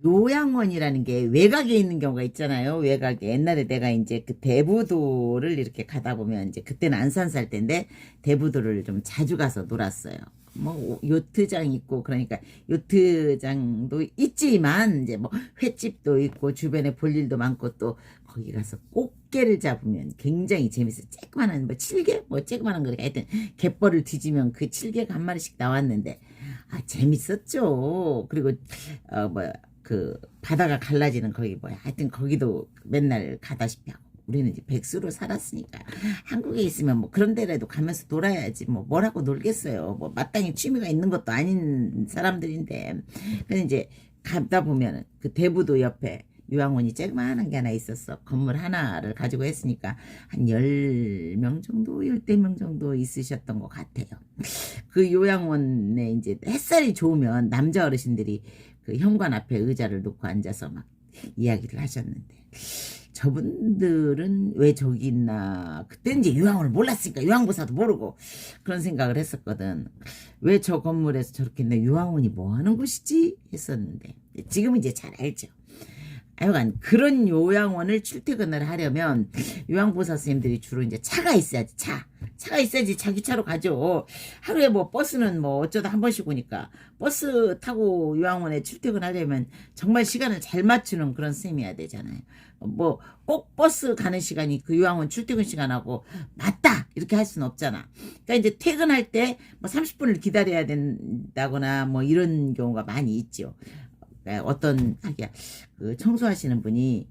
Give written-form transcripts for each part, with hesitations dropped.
요양원이라는 게 외곽에 있는 경우가 있잖아요. 외곽에. 옛날에 내가 이제 그 대부도를 이렇게 가다 보면 이제 그때는 안산 살 때인데 대부도를 좀 자주 가서 놀았어요. 뭐 요트장 있고 그러니까 요트장도 있지만 이제 뭐 횟집도 있고 주변에 볼 일도 많고 또 거기 가서 꽃게를 잡으면 굉장히 재밌어요. 쬐그만한 뭐 칠개 뭐 쬐그만한 거니까 하여튼 갯벌을 뒤지면 그 칠개가 한 마리씩 나왔는데 재밌었죠. 그리고 뭐야 그 바다가 갈라지는 거기 뭐야 하여튼 거기도 맨날 가다시피 하고 우리는 이제 백수로 살았으니까 한국에 있으면 뭐 그런 데라도 가면서 놀아야지 뭐 뭐라고 놀겠어요. 뭐 마땅히 취미가 있는 것도 아닌 사람들인데 근데 이제 가다 보면은 그 대부도 옆에 요양원이 쬐그만한 게 하나 있었어. 건물 하나를 가지고 했으니까 한 10명 정도, 10명 정도 있으셨던 것 같아요. 그 요양원에 이제 햇살이 좋으면 남자 어르신들이 그 현관 앞에 의자를 놓고 앉아서 막 이야기를 하셨는데 저분들은 왜 저기 있나 그때 이제 요양원을 몰랐으니까 요양보사도 모르고 그런 생각을 했었거든. 왜 저 건물에서 저렇게 내 요양원이 뭐 하는 곳이지 했었는데 지금은 이제 잘 알죠. 하여간 그런 요양원을 출퇴근을 하려면 요양보사 선생님들이 주로 이제 차가 있어야지. 차가 있어야지 자기 차로 가죠. 하루에 뭐 버스는 뭐 어쩌다 한 번씩 오니까 버스 타고 요양원에 출퇴근하려면 정말 시간을 잘 맞추는 그런 선생님이어야 되잖아요. 뭐 꼭 버스 가는 시간이 그 요양원 출퇴근 시간하고 맞다 이렇게 할 수는 없잖아. 그러니까 이제 퇴근할 때 뭐 30분을 기다려야 된다거나 뭐 이런 경우가 많이 있죠. 어떤 그 청소하시는 분이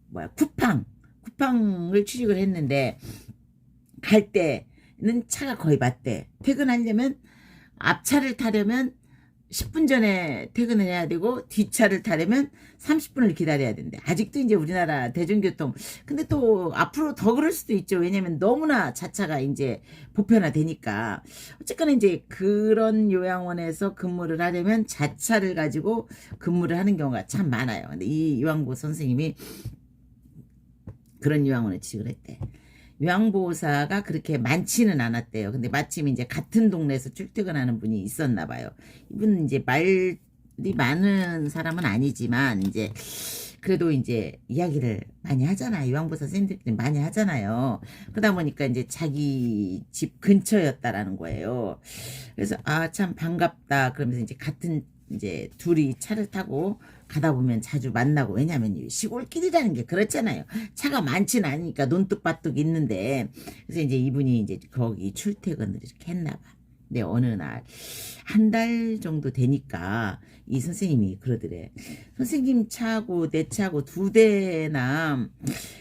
뭐야 쿠팡을 취직을 했는데 갈 때는 차가 거의 맞대. 퇴근하려면 앞차를 타려면 10분 전에 퇴근을 해야 되고 뒷차를 타려면 30분을 기다려야 된대. 아직도 이제 우리나라 대중교통 근데 또 앞으로 더 그럴 수도 있죠. 왜냐면 너무나 자차가 이제 보편화되니까 어쨌거나 이제 그런 요양원에서 근무를 하려면 자차를 가지고 근무를 하는 경우가 참 많아요. 근데 이 요양보 선생님이 그런 요양원에 취직을 했대. 요양보호사가 그렇게 많지는 않았대요. 근데 마침 이제 같은 동네에서 출퇴근하는 분이 있었나 봐요. 이분은 이제 말이 많은 사람은 아니지만 이제 그래도 이제 이야기를 많이 하잖아요. 요양보호사 선생님들끼리 많이 하잖아요. 그러다 보니까 이제 자기 집 근처였다라는 거예요. 그래서 참 반갑다 그러면서 이제 같은 이제 둘이 차를 타고 가다 보면 자주 만나고 왜냐면 시골길이라는 게 그렇잖아요. 차가 많지는 않으니까 논뚝바뚝 있는데 그래서 이제 이분이 이제 거기 출퇴근을 이렇게 했나 봐. 근데 어느 날 한 달 정도 되니까 이 선생님이 그러더래. 선생님 차하고 내 차하고 두 대나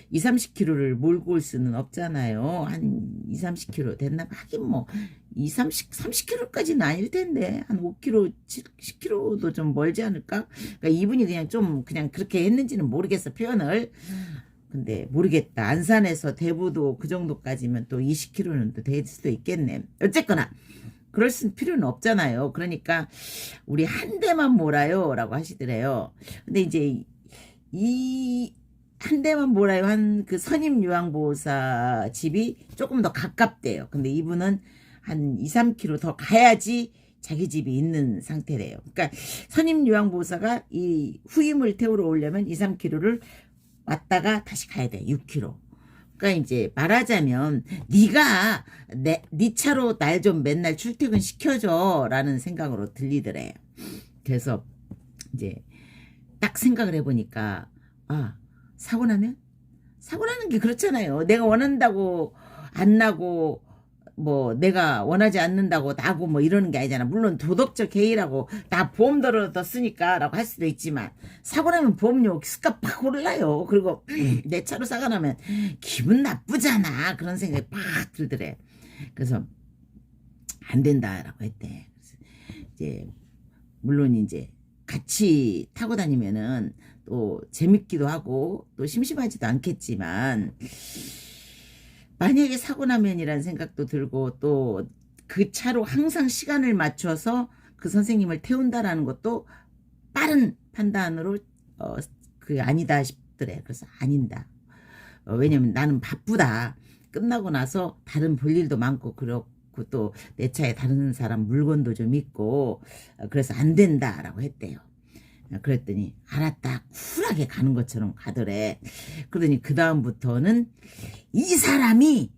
2, 30km를 몰고 올 수는 없잖아요. 한 2, 30km 됐나 봐. 하긴 뭐 2, 30km까지는 아닐 텐데 한 5km, 10km도 좀 멀지 않을까? 그러니까 이분이 그냥 좀 그냥 그렇게 했는지는 모르겠어 표현을. 근데 모르겠다. 안산에서 대부도 그 정도까지면 또 20km는 또 될 수도 있겠네. 어쨌거나 그럴 필요는 없잖아요. 그러니까 우리 한 대만 몰아요 라고 하시더래요. 근데 이제 이 한 대만 몰아요 한 그 선임 요양보호사 집이 조금 더 가깝대요. 근데 이분은 한 2, 3km 더 가야지 자기 집이 있는 상태래요. 그러니까 선임 요양보호사가 이 후임을 태우러 오려면 2, 3km를 왔다가 다시 가야 돼. 6km. 그러니까 이제 말하자면 네가 네 차로 날 좀 맨날 출퇴근 시켜줘 라는 생각으로 들리더래. 그래서 이제 딱 생각을 해보니까 사고 나면? 사고 나는 게 그렇잖아요. 내가 원한다고 안 나고 뭐 내가 원하지 않는다고 나고 뭐 이러는 게 아니잖아. 물론 도덕적 해이라고 나 보험 들었으니까 라고 할 수도 있지만 사고 나면 보험료 기스가 팍 올라요. 그리고 내 차로 사고 나면 기분 나쁘잖아. 그런 생각이 팍 들더래. 그래서 안 된다라고 했대. 이제 물론 이제 같이 타고 다니면은 또 재밌기도 하고 또 심심하지도 않겠지만 만약에 사고 나면이라는 생각도 들고 또 그 차로 항상 시간을 맞춰서 그 선생님을 태운다라는 것도 빠른 판단으로 그게 아니다 싶더래. 그래서 아닌다. 왜냐면 나는 바쁘다. 끝나고 나서 다른 볼 일도 많고 그렇고 또 내 차에 다른 사람 물건도 좀 있고 그래서 안 된다라고 했대요. 그랬더니 알았다 쿨하게 가는 것처럼 가더래. 그러더니 그 다음부터는 이 사람이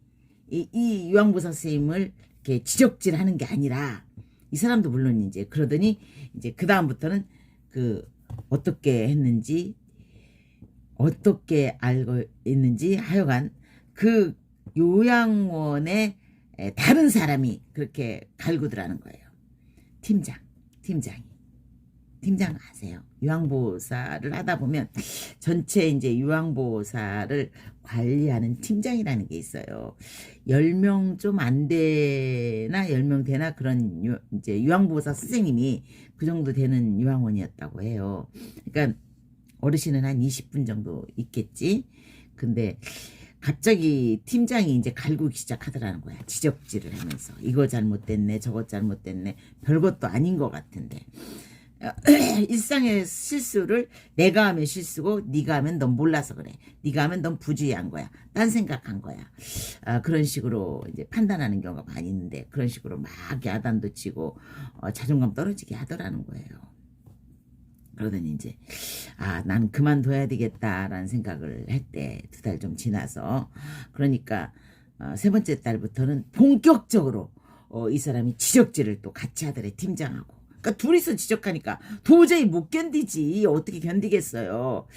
이 유황보살 선생님을 이렇게 지적질하는 게 아니라 이 사람도 물론 이제 그러더니 이제 그 다음부터는 그 어떻게 했는지 어떻게 알고 있는지 하여간 그 요양원에 다른 사람이 그렇게 갈구더라는 거예요. 팀장 아세요? 유황보살을 하다 보면 전체 이제 유황보살을 관리하는 팀장이라는 게 있어요. 10명 좀 안 되나 10명 되나 그런 이제 유황보살 선생님이 그 정도 되는 유황원이었다고 해요. 그러니까 어르신은 한 20분 정도 있겠지. 근데 갑자기 팀장이 이제 갈구기 시작하더라는 거야. 지적질을 하면서 이거 잘못됐네 저거 잘못됐네 별것도 아닌 것 같은데 일상의 실수를 내가 하면 실수고 네가 하면 넌 몰라서 그래. 네가 하면 넌 부주의한 거야. 딴 생각한 거야. 그런 식으로 이제 판단하는 경우가 많이 있는데 그런 식으로 막 야단도 치고 자존감 떨어지게 하더라는 거예요. 그러더니 이제 난 그만둬야 되겠다라는 생각을 했대. 2달 좀 지나서. 그러니까 3번째 달부터는 본격적으로 이 사람이 지적질을 또 같이 하더래. 팀장하고. 그러니까 둘이서 지적하니까 도저히 못 견디지. 어떻게 견디겠어요.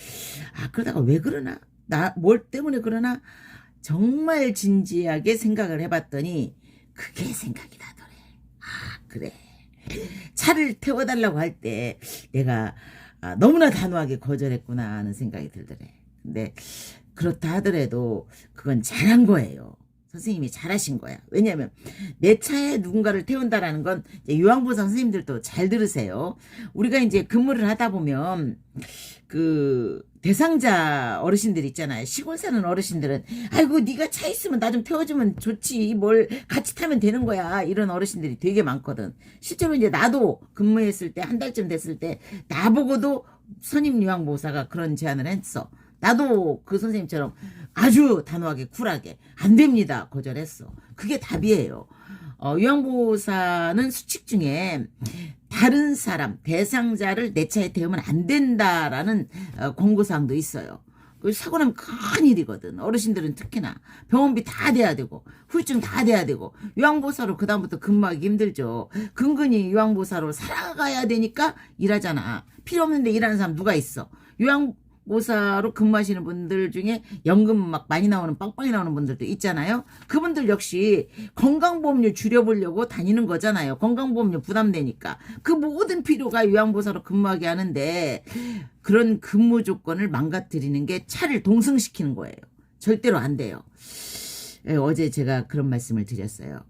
그러다가 왜 그러나? 뭘 때문에 그러나? 정말 진지하게 생각을 해봤더니 그게 생각이 나더래. 그래. 차를 태워달라고 할 때 내가 너무나 단호하게 거절했구나 하는 생각이 들더래. 근데 그렇다 하더라도 그건 잘한 거예요. 선생님이 잘하신 거야. 왜냐하면 내 차에 누군가를 태운다라는 건 유황보살 선생님들도 잘 들으세요. 우리가 이제 근무를 하다 보면 그 대상자 어르신들 있잖아요. 시골 사는 어르신들은 아이고 네가 차 있으면 나 좀 태워주면 좋지 뭘 같이 타면 되는 거야 이런 어르신들이 되게 많거든. 실제로 이제 나도 근무했을 때 한 달쯤 됐을 때 나보고도 선임 유황보살가 그런 제안을 했어. 나도 그 선생님처럼 아주 단호하게 쿨하게 안 됩니다 거절했어. 그게 답이에요. 유황보살은 수칙 중에 다른 사람 대상자를 내 차에 태우면 안 된다라는 권고사항도 있어요. 사고 나면 큰일이거든. 어르신들은 특히나 병원비 다 돼야 되고 후유증 다 돼야 되고 유황보살로 그 다음부터 근무하기 힘들죠. 근근히 유황보살로 살아가야 되니까 일하잖아. 필요 없는데 일하는 사람 누가 있어. 유황보살로 근무하시는 분들 중에 연금 막 많이 나오는 빵빵히 나오는 분들도 있잖아요. 그분들 역시 건강보험료 줄여보려고 다니는 거잖아요. 건강보험료 부담되니까. 그 모든 필요가 유황보살로 근무하게 하는데 그런 근무 조건을 망가뜨리는 게 차를 동승시키는 거예요. 절대로 안 돼요. 어제 제가 그런 말씀을 드렸어요.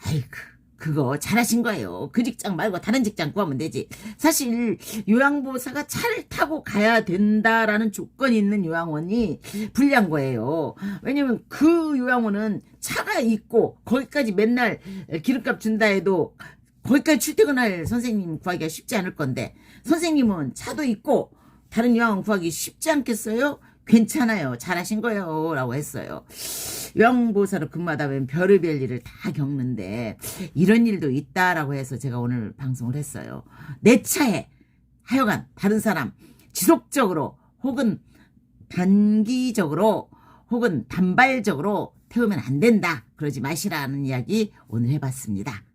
아이고 그거 잘하신 거예요. 그 직장 말고 다른 직장 구하면 되지. 사실 요양보호사가 차를 타고 가야 된다라는 조건이 있는 요양원이 불리한 거예요. 왜냐면 그 요양원은 차가 있고 거기까지 맨날 기름값 준다 해도 거기까지 출퇴근할 선생님 구하기가 쉽지 않을 건데 선생님은 차도 있고 다른 요양원 구하기 쉽지 않겠어요? 괜찮아요. 잘하신 거예요. 라고 했어요. 요양보호사로 근무하다 보면 별의별 일을 다 겪는데 이런 일도 있다라고 해서 제가 오늘 방송을 했어요. 내 차에 하여간 다른 사람 지속적으로 혹은 단기적으로 혹은 단발적으로 태우면 안 된다. 그러지 마시라는 이야기 오늘 해봤습니다.